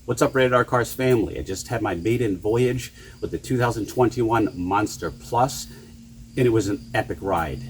What's up, Rated R Cars family? I just had my maiden voyage with the 2021 Monster Plus, and it was an epic ride.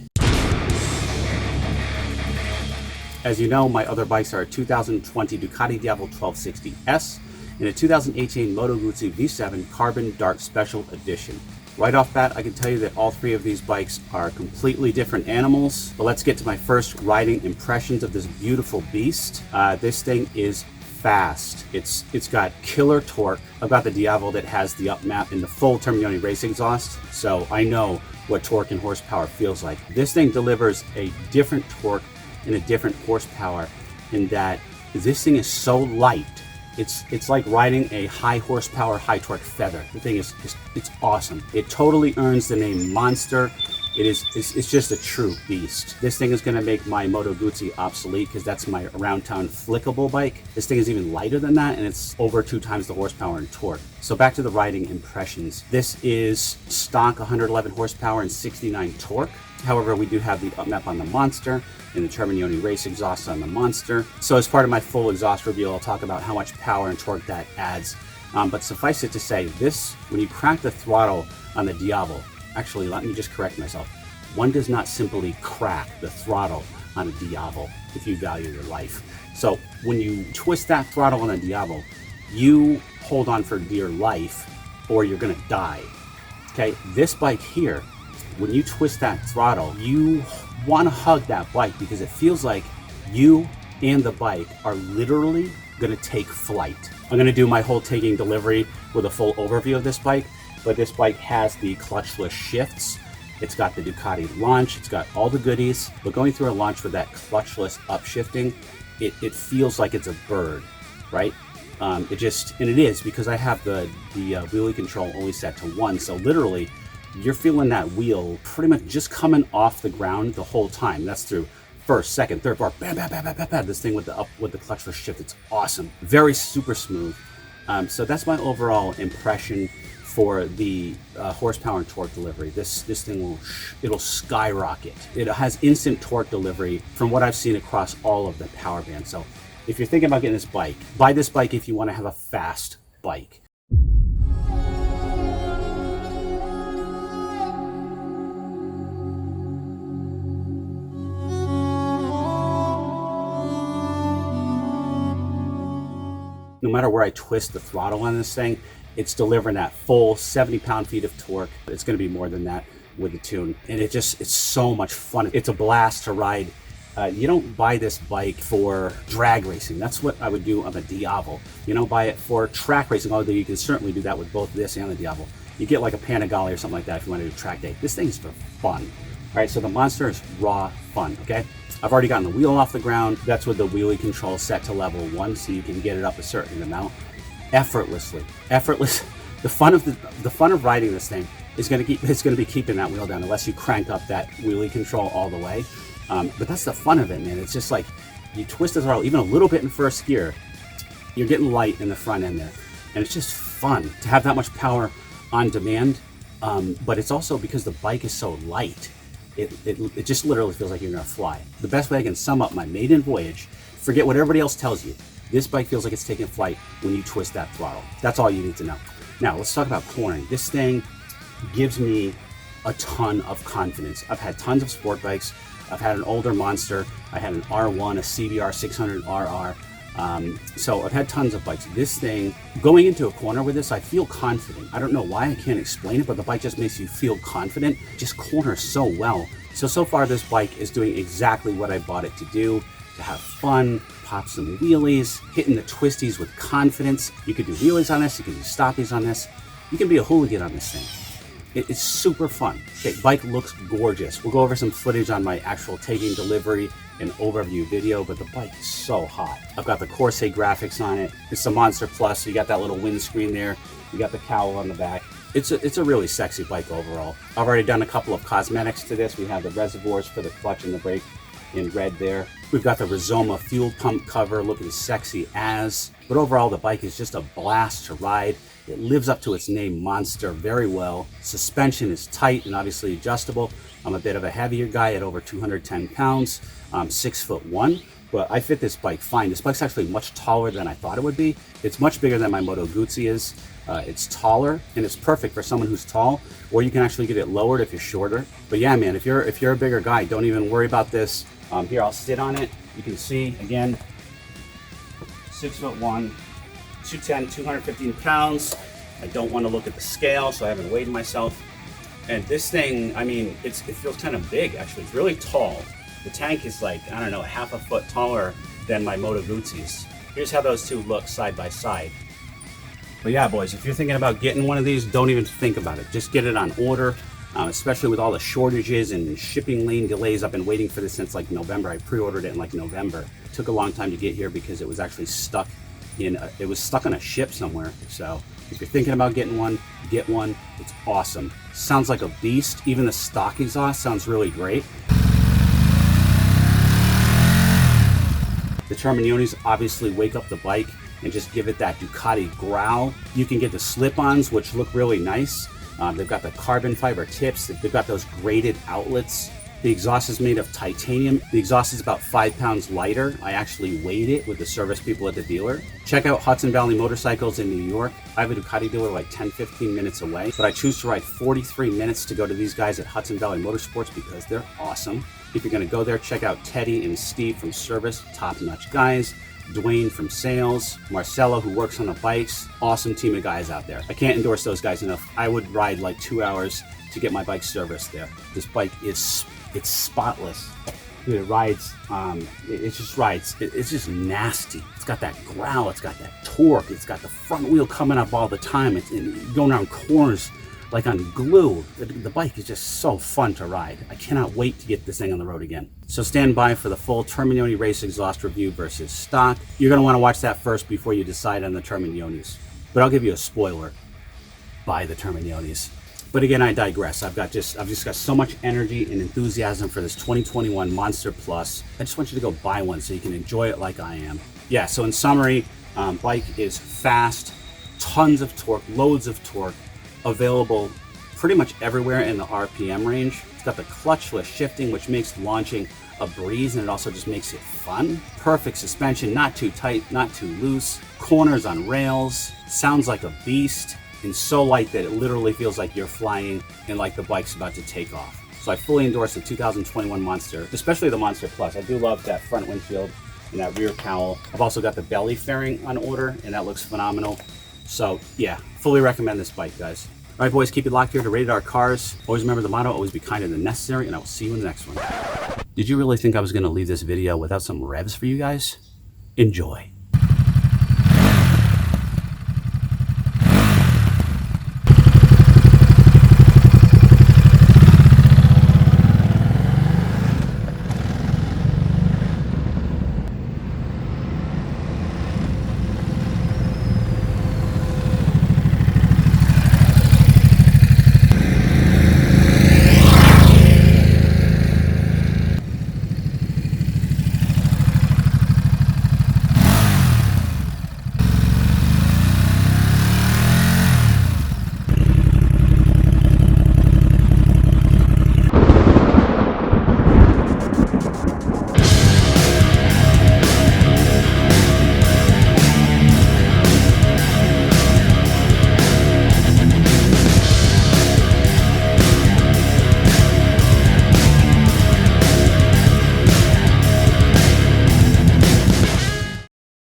As you know, my other bikes are a 2020 Ducati Diavolo 1260S and a 2018 Moto Guzzi V7 Carbon Dark Special Edition. Right off bat, I can tell you that all three of these bikes are completely different animals, but let's get to my first riding impressions of this beautiful beast. This thing is fast. It's got killer torque. I've got the Diavolo that has the up map and the full Terminioni race exhaust, so I know what torque and horsepower feels like. This thing delivers a different torque and a different horsepower in that this thing is so light. It's like riding a high horsepower, high torque feather. The thing is it's awesome. It totally earns the name Monster. It's just a true beast. This thing is going to make my Moto Guzzi obsolete because that's my around town flickable bike. This thing is even lighter than that, and it's over 2 times the horsepower and torque. So back to the riding impressions. This is stock 111 horsepower and 69 torque. However, we do have the up map on the Monster and the Terminioni race exhaust on the Monster. So as part of my full exhaust review, I'll talk about how much power and torque that adds. But suffice it to say, this, when you crank the throttle on the Diavolo, actually, let me just correct myself. One does not simply crack the throttle on a Diavolo if you value your life. So when you twist that throttle on a Diavolo, you hold on for dear life or you're gonna die. Okay, this bike here, when you twist that throttle, you wanna hug that bike because it feels like you and the bike are literally gonna take flight. I'm gonna do my whole taking delivery with a full overview of this bike, but this bike has the clutchless shifts. It's got the Ducati launch, it's got all the goodies, but going through a launch with that clutchless upshifting, it feels like it's a bird, right? And it is because I have the wheelie control only set to 1, so literally you're feeling that wheel pretty much just coming off the ground the whole time. That's through first, second, third bar, bam, bam, bam, bam, bam, bam. This thing with the clutchless shift, it's awesome. Very super smooth. So that's my overall impression for the horsepower and torque delivery. This thing it'll skyrocket. It has instant torque delivery from what I've seen across all of the power bands. So if you're thinking about getting this bike, buy this bike if you want to have a fast bike. No matter where I twist the throttle on this thing, it's delivering that full 70 pound-feet of torque. It's going to be more than that with the tune. And it's so much fun. It's a blast to ride. You don't buy this bike for drag racing. That's what I would do on the Diavolo. You don't buy it for track racing, although you can certainly do that with both this and the Diavolo. You get like a Panigale or something like that if you want to do track day. This thing's for fun. All right, so the Monster is raw fun, okay? I've already gotten the wheel off the ground. That's with the wheelie control set to level 1, so you can get it up a certain amount effortlessly. The fun of riding this thing is going to be keeping that wheel down unless you crank up that wheelie control all the way. But that's the fun of it, man. It's just like you twist the throttle even a little bit in first gear, you're getting light in the front end there, and it's just fun to have that much power on demand. But it's also because the bike is so light. It just literally feels like you're gonna fly. The best way I can sum up my maiden voyage, forget what everybody else tells you. This bike feels like it's taking flight when you twist that throttle. That's all you need to know. Now let's talk about cornering. This thing gives me a ton of confidence. I've had tons of sport bikes. I've had an older Monster. I had an R1, a CBR 600RR. So I've had tons of bikes. This thing, going into a corner with this, I feel confident. I don't know why, I can't explain it, but the bike just makes you feel confident. It just corners so well. So far this bike is doing exactly what I bought it to do, to have fun, pop some wheelies, hitting the twisties with confidence. You could do wheelies on this, you can do stoppies on this. You can be a hooligan on this thing. It's super fun. Okay, bike looks gorgeous. We'll go over some footage on my actual taking delivery and overview video, but the bike is so hot. I've got the Corsair graphics on it. It's the Monster Plus, so you got that little windscreen there. You got the cowl on the back. It's a really sexy bike overall. I've already done a couple of cosmetics to this. We have the reservoirs for the clutch and the brake in red there. We've got the Rizoma fuel pump cover looking sexy as, but overall the bike is just a blast to ride. It lives up to its name, Monster, very well. Suspension is tight and obviously adjustable. I'm a bit of a heavier guy at over 210 pounds. I'm 6'1", but I fit this bike fine. This bike's actually much taller than I thought it would be. It's much bigger than my Moto Guzzi is. It's taller, and it's perfect for someone who's tall, or you can actually get it lowered if you're shorter. But yeah, man, if you're a bigger guy, don't even worry about this. Here, I'll sit on it. You can see, again, 6'1", 210, 215 pounds. I don't want to look at the scale, so I haven't weighed myself. And this thing, I mean, it feels kind of big, actually. It's really tall. The tank is like, I don't know, half a foot taller than my Moto Guzzi's. Here's how those two look side by side. But yeah, boys, if you're thinking about getting one of these, don't even think about it. Just get it on order, especially with all the shortages and shipping lane delays. I've been waiting for this since like November. I pre-ordered it in like November. It took a long time to get here because it was actually stuck on a ship somewhere. So if you're thinking about getting one, get one. It's awesome. Sounds like a beast. Even the stock exhaust sounds really great. The Terminonis obviously wake up the bike and just give it that Ducati growl. You can get the slip-ons, which look really nice. They've got the carbon fiber tips. They've got those graded outlets. The exhaust is made of titanium. The exhaust is about 5 pounds lighter. I actually weighed it with the service people at the dealer. Check out Hudson Valley Motorcycles in New York. I have a Ducati dealer like 10-15 minutes away, but I choose to ride 43 minutes to go to these guys at Hudson Valley Motorsports because they're awesome. If you're gonna go there, check out Teddy and Steve from service, top-notch guys. Dwayne from sales, Marcelo who works on the bikes, awesome team of guys out there. I can't endorse those guys enough. I would ride like 2 hours to get my bike serviced there. This bike it's spotless. Dude, it rides, it just rides, it's just nasty. It's got that growl, it's got that torque, it's got the front wheel coming up all the time. It's going around corners like on glue. The bike is just so fun to ride. I cannot wait to get this thing on the road again. So stand by for the full Terminoni race exhaust review versus stock. You're gonna wanna watch that first before you decide on the Terminonis. But I'll give you a spoiler. Buy the Terminonis. But again, I digress. I've just got so much energy and enthusiasm for this 2021 Monster Plus. I just want you to go buy one so you can enjoy it like I am. Yeah, so in summary, bike is fast, tons of torque, loads of torque, available pretty much everywhere in the RPM range. It's got the clutchless shifting, which makes launching a breeze, and it also just makes it fun. Perfect suspension, not too tight, not too loose. Corners on rails, sounds like a beast, and so light that it literally feels like you're flying and like the bike's about to take off. So I fully endorse the 2021 Monster, especially the Monster Plus. I do love that front windshield and that rear cowl. I've also got the belly fairing on order, and that looks phenomenal. So yeah, fully recommend this bike, guys. All right, boys, keep it locked here to Rated R Cars. Always remember the motto, always be kinder than necessary, and I will see you in the next one. Did you really think I was going to leave this video without some revs for you guys? Enjoy.